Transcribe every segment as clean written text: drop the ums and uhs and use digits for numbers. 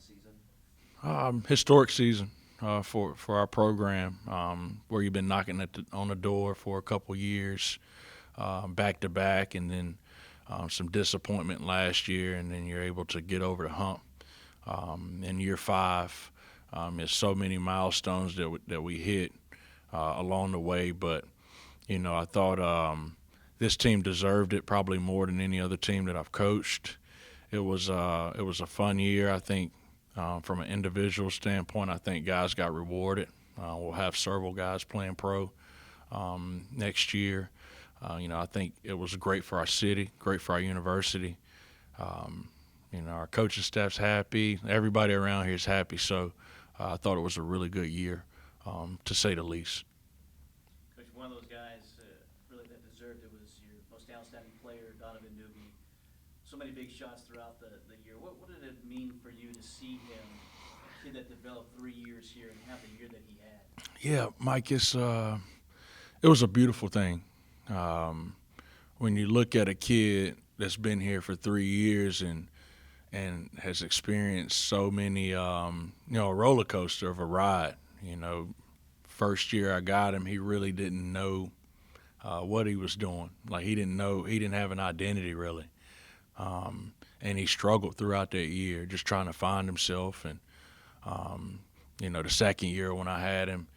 season? Historic season for our program, where you've been knocking on the door for a couple years, back to back, and then some disappointment last year, and then you're able to get over the hump in year five. There's so many milestones that we hit along the way, but I thought this team deserved it probably more than any other team that I've coached. It was a fun year. I think from an individual standpoint, I think guys got rewarded. We'll have several guys playing pro next year. I think it was great for our city, great for our university. Um, our coaching staff's happy. Everybody around here is happy. So I thought it was a really good year, to say the least. Coach, one of those guys really that deserved it was your most outstanding player, Donovan Newby. So many big shots throughout the year. What did it mean for you to see him, a kid that developed 3 years here, and have the year that he had? Yeah, Mike, it was a beautiful thing. Um, when you look at a kid that's been here for 3 years and has experienced so many, a roller coaster of a ride. You know, first year I got him, he really didn't know what he was doing. Like he didn't have an identity really, and he struggled throughout that year, just trying to find himself. And the second year when I had him,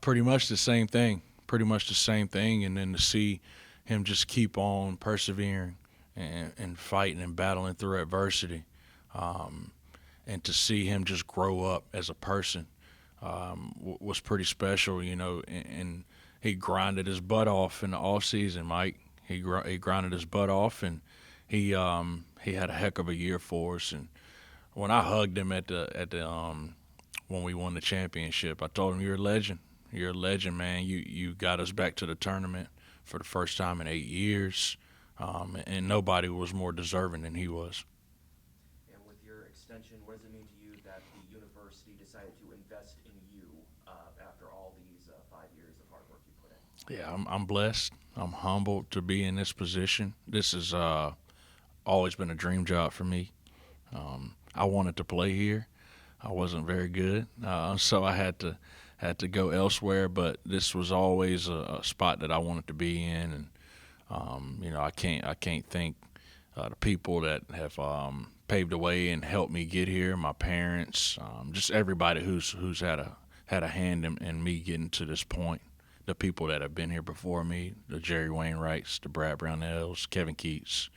pretty much the same thing, pretty much the same thing. And then to see him just keep on persevering and fighting and battling through adversity, um, and to see him just grow up as a person was pretty special. And he grinded his butt off in the off season, Mike. He grinded his butt off, and he had a heck of a year for us. And when I hugged him at the when we won the championship, I told him, "You're a legend. You're a legend, man. You got us back to the tournament for the first time in 8 years, and nobody was more deserving than he was." And with your extension, what does it mean to you that the university decided to invest in you after all these 5 years of hard work you put in? Yeah, I'm blessed. I'm humbled to be in this position. This has always been a dream job for me. I wanted to play here. I wasn't very good, so I had to go elsewhere. But this was always a spot that I wanted to be in, and I can't thank the people that have paved the way and helped me get here. My parents, just everybody who's had a hand in me getting to this point. The people that have been here before me, the Jerry Wainwrights, the Brad Brownells, Kevin Keats,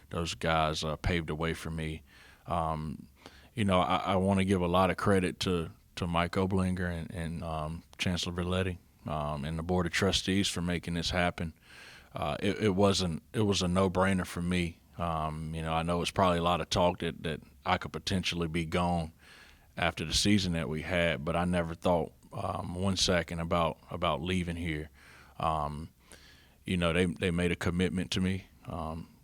those guys paved the way for me. Um, I want to give a lot of credit to Mike Oblinger and Chancellor Verletti, and the board of trustees for making this happen. It was a no brainer for me. I know it's probably a lot of talk that I could potentially be gone after the season that we had, but I never thought 1 second about leaving here. Um, they made a commitment to me.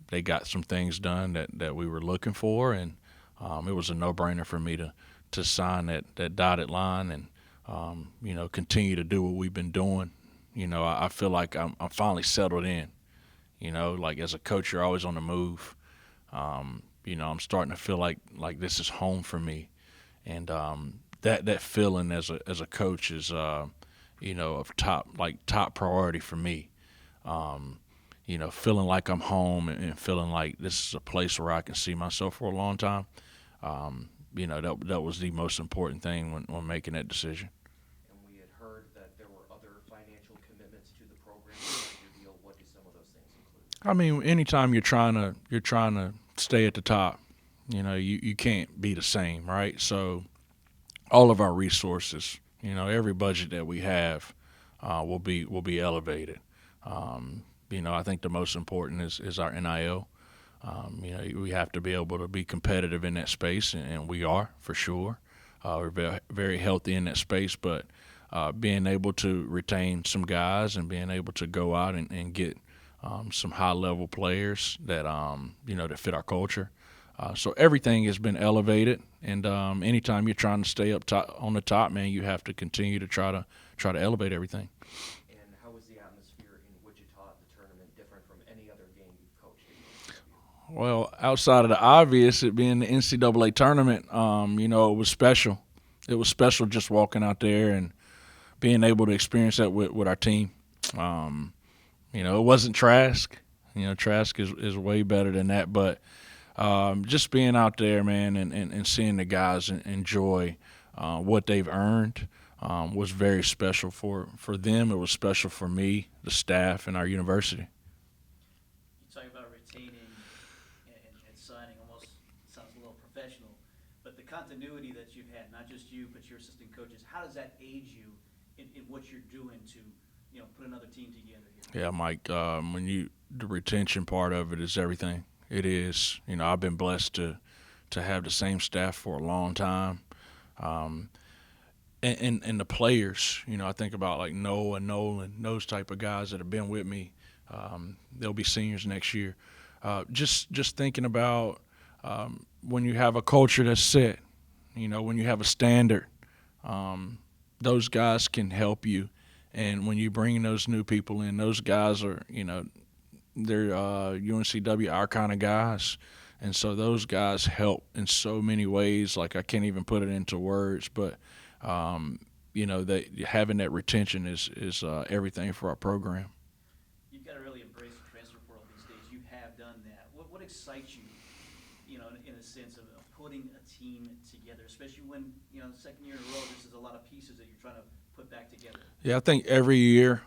They got some things done that we were looking for, and it was a no brainer for me to sign that dotted line and continue to do what we've been doing. I feel like I'm finally settled in. Like as a coach, you're always on the move. I'm starting to feel like this is home for me, and that feeling as a coach is of top priority for me. Um, Feeling like I'm home and feeling like this is a place where I can see myself for a long time. That was the most important thing when making that decision. And we had heard that there were other financial commitments to the program as your deal. What do some of those things include? I mean, anytime you're trying to stay at the top, you can't be the same, right? So all of our resources, every budget that we have, will be elevated. I think the most important is our NIL. We have to be able to be competitive in that space, and we are for sure. We're very, very healthy in that space, but being able to retain some guys and being able to go out and get some high level players that fit our culture. So everything has been elevated, and anytime you're trying to stay up top on the top, man, you have to continue to try to elevate everything. And how was the atmosphere in Wichita at the tournament different from any other game you've coached at UNCW? Well, outside of the obvious, it being the NCAA tournament, it was special. It was special just walking out there and being able to experience that with our team. It wasn't Trask. Trask is way better than that. But just being out there, man, and seeing the guys enjoy what they've earned was very special for them. It was special for me, the staff, and our university. You talk about retaining and signing, almost sounds a little professional, but the continuity that you've had, not just you, but your assistant coaches, how does that aid you in what you're doing to, put another team together here? Yeah, Mike. The retention part of it is everything. It is. I've been blessed to have the same staff for a long time, and the players. I think about like Noah, Nolan, those type of guys that have been with me. They'll be seniors next year. Just thinking about when you have a culture that's set. When you have a standard, those guys can help you. And when you bring those new people in, those guys are, they're UNCW, our kind of guys. And so those guys help in so many ways. Like I can't even put it into words, but, having that retention is everything for our program. You've got to really embrace the transfer portal these days. You have done that. What excites you, in a sense of putting a team together, especially when, the second year in a row, this is a lot of pieces that you're trying to put back together? Yeah, I think every year,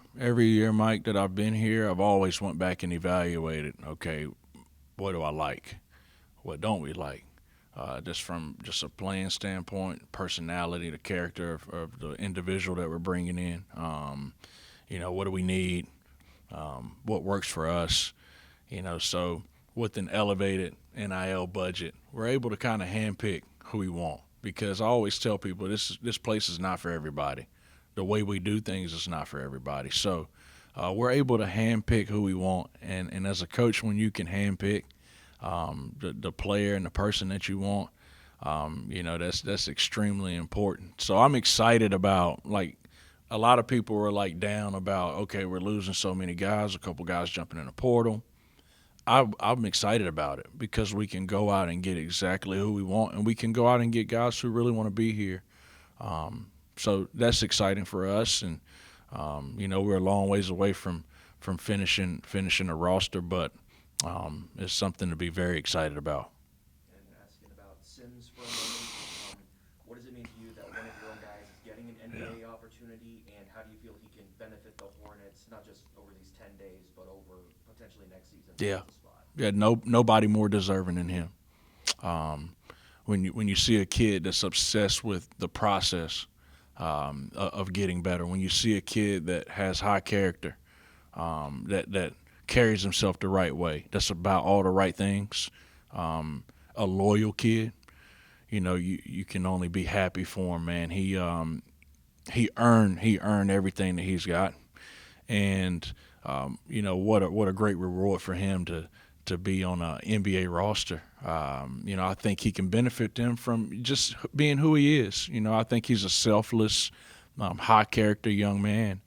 Mike, that I've been here, I've always went back and evaluated, okay, what do I like? What don't we like? Just from just a playing standpoint, personality, the character of the individual that we're bringing in. What do we need? What works for us? So with an elevated NIL budget, we're able to kind of handpick who we want. Because I always tell people this place is not for everybody. The way we do things is not for everybody. So we're able to handpick who we want. And as a coach, when you can handpick the player and the person that you want, that's extremely important. So I'm excited about, like, a lot of people were like down about, okay, we're losing so many guys, a couple guys jumping in the portal. I'm excited about it because we can go out and get exactly who we want, and we can go out and get guys who really want to be here. So that's exciting for us, and we're a long ways away from finishing a roster, but it's something to be very excited about. And asking about Sims for a moment, what does it mean to you that one of your own guys is getting an NBA opportunity, and how do you feel he can benefit the Hornets, not just over these 10 days, but over potentially next season? Yeah, nobody more deserving than him. When you see a kid that's obsessed with the process of getting better, when you see a kid that has high character, that carries himself the right way, that's about all the right things, a loyal kid, you can only be happy for him, man. He earned everything that he's got, and what a great reward for him to be on an NBA roster. I think he can benefit them from just being who he is. I think he's a selfless, high-character young man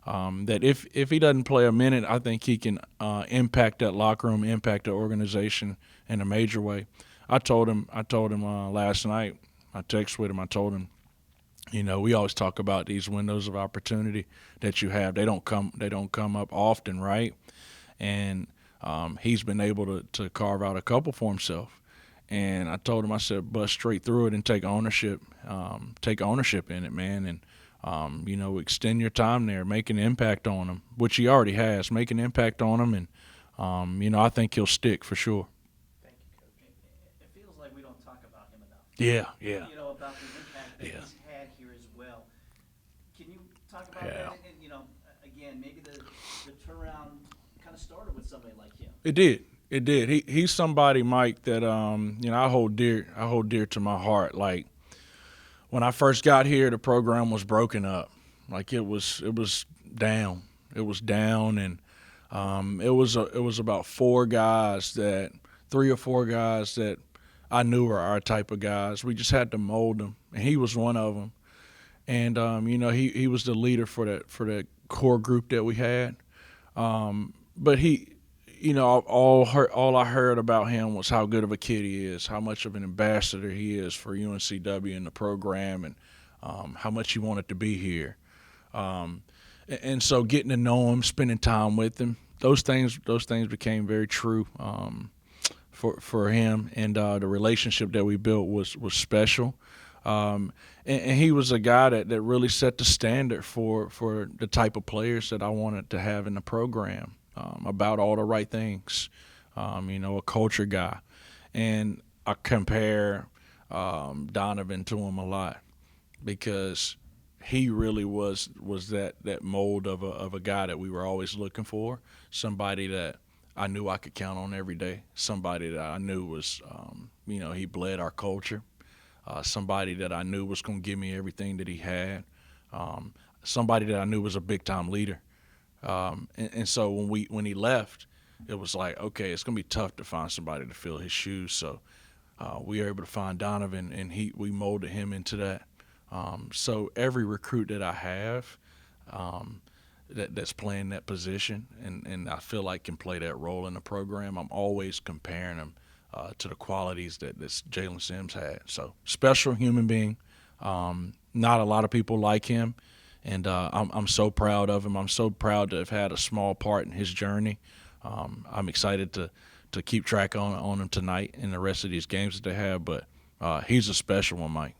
that if he doesn't play a minute, I think he can impact that locker room, impact the organization in a major way. I told him last night, I texted with him, I told him, we always talk about these windows of opportunity that you have. They don't come up often, right? And he's been able to carve out a couple for himself. And I told him, I said, bust straight through it and take ownership in it, man. And, extend your time there, make an impact on him, which he already has, make an impact on him. And, I think he'll stick for sure. Thank you, Coach. It feels like we don't talk about him enough. Yeah. About the impact that he's had here as well. Can you talk about that? And, again, maybe the turnaround kind of started with somebody like him. It did. He's somebody, Mike, that I hold dear to my heart. Like, when I first got here, the program was broken up. Like, it was down. It was down, and it was about 3 or 4 guys that I knew were our type of guys. We just had to mold them, and he was one of them. And he was the leader for that core group that we had. But he all I heard about him was how good of a kid he is, how much of an ambassador he is for UNCW and the program, and how much he wanted to be here. And so getting to know him, spending time with him, those things became very true for him, and the relationship that we built was special. And he was a guy that really set the standard for the type of players that I wanted to have in the program, about all the right things, a culture guy. And I compare Donovan to him a lot because he really was that mold of a guy that we were always looking for, somebody that I knew I could count on every day, somebody that I knew was, he bled our culture. Somebody that I knew was going to give me everything that he had, somebody that I knew was a big-time leader. And so when he left, it was like, okay, it's going to be tough to find somebody to fill his shoes. So we were able to find Donovan, and we molded him into that. So every recruit that I have that's playing that position and I feel like can play that role in the program, I'm always comparing them to the qualities that this Jalen Sims had. So special human being. Not a lot of people like him, and I'm so proud of him. I'm so proud to have had a small part in his journey. I'm excited to keep track on him tonight and the rest of these games that they have, but he's a special one, Mike.